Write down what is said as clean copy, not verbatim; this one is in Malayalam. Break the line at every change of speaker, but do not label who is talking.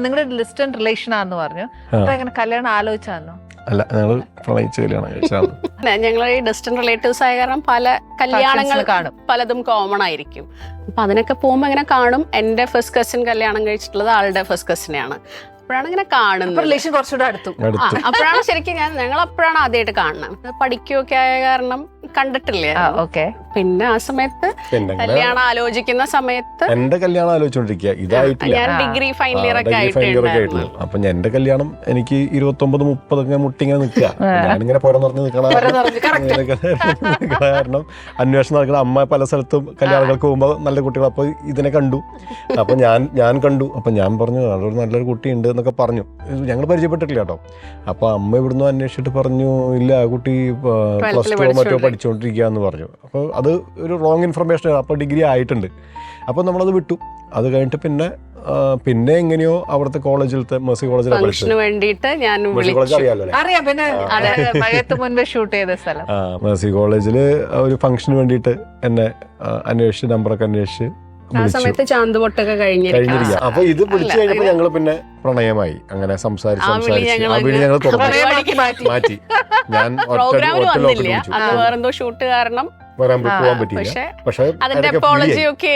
നിങ്ങളുടെ ഡിസ്റ്റന്റ് റിലേഷൻ ആണെന്ന് പറഞ്ഞു. അപ്പൊ എങ്ങനെ കല്യാണം ആലോചിച്ചാന്നോ?
അല്ല, ഞങ്ങൾ പ്രണയിച്ച് കല്യാണം കഴിച്ചാണ്.
ഞങ്ങൾ ഈ ഡിസ്റ്റന്റ് റിലേറ്റീവ്സ് ആയ കാരണം പല കല്യാണങ്ങൾ കാണും, പലതും കോമൺ ആയിരിക്കും. അപ്പൊ അതിനൊക്കെ പോകുമ്പോ ഇങ്ങനെ കാണും. എന്റെ ഫസ്റ്റ് കസിൻ കല്യാണം കഴിച്ചിട്ടുള്ളത് ആളുടെ ഫസ്റ്റ് കസിനെയാണ്. അപ്പോഴാണ് ഇങ്ങനെ കാണുന്നത്.
റിലേഷൻ കുറച്ചുകൂടെ അടുത്തു.
അപ്പോഴാണ് ശരിക്കും ഞങ്ങൾ അപ്പോഴാണ് ആദ്യമായിട്ട് കാണുന്നത്. പഠിക്കുകയൊക്കെ ആയ കാരണം കണ്ടിട്ടില്ലേ. പിന്നെ ആ സമയത്ത് കല്യാണം ആലോചിക്കുന്ന സമയത്ത്
എന്റെ കല്യാണം ആലോചിച്ചോണ്ടിരിക്കുക, ഇതായിട്ടില്ല.
ഞാൻ ഡിഗ്രി ഫൈനൽ ഇയർ ഒക്കെ ആയിട്ടുണ്ടായിരുന്നു.
അപ്പൊ എന്റെ കല്യാണം എനിക്ക് 29-30 മുട്ടിങ്ങനെ നിൽക്കുക. ഞാനിങ്ങനെ പോരാൻ പറഞ്ഞ് നിൽക്കണം. കാരണം അന്വേഷണം നടക്കണം. അമ്മ പല സ്ഥലത്തും കല്യാണങ്ങൾക്ക് പോകുമ്പോ നല്ല കുട്ടികൾ, അപ്പൊ ഇതിനെ കണ്ടു. അപ്പൊ ഞാൻ കണ്ടു. അപ്പൊ ഞാൻ പറഞ്ഞു അതൊരു നല്ലൊരു കുട്ടിയുണ്ട് എന്നൊക്കെ പറഞ്ഞു. ഞങ്ങൾ പരിചയപ്പെട്ടിട്ടില്ല കേട്ടോ. അപ്പൊ അമ്മ ഇവിടുന്ന് അന്വേഷിച്ചിട്ട് പറഞ്ഞു ഇല്ല, ആ കുട്ടി +2 മറ്റോ പഠിച്ചുകൊണ്ടിരിക്കുകയെന്ന് പറഞ്ഞു. അപ്പോൾ അത് ഒരു റോങ് ഇൻഫർമേഷൻ. അപ്പോൾ ഡിഗ്രി ആയിട്ടുണ്ട്. അപ്പോൾ നമ്മളത് വിട്ടു. അത് കഴിഞ്ഞിട്ട് പിന്നെ എങ്ങനെയോ അവിടുത്തെ കോളേജിലത്തെ മേഴ്സി കോളേജിലാണ് പഠിച്ചത്.
അറിയാം, പിന്നെ മഴയത്ത് മുൻപേ ഷൂട്ട് ചെയ്ത സ്ഥലം.
മേഴ്സി കോളേജിൽ ഒരു ഫംഗ്ഷന് വേണ്ടിയിട്ട് എന്നെ അന്വേഷിച്ച്, നമ്പറൊക്കെ അന്വേഷിച്ച്
ആ സമയത്ത് ചാന്തുപൊട്ടൊക്കെ കഴിഞ്ഞിരിക്കുക.
അപ്പൊ ഇത് വിളിച്ചു കഴിഞ്ഞപ്പോ ഞങ്ങള് പിന്നെ പ്രണയമായി. അങ്ങനെ സംസാരിച്ച് ഞങ്ങൾ മാറ്റി. ഞാൻ
വേറെന്തോ ഷൂട്ട് കാരണം
വരാൻ പോകാൻ പറ്റില്ല.
പക്ഷെ അതിന്റെ അപ്പോളജി ഒക്കെ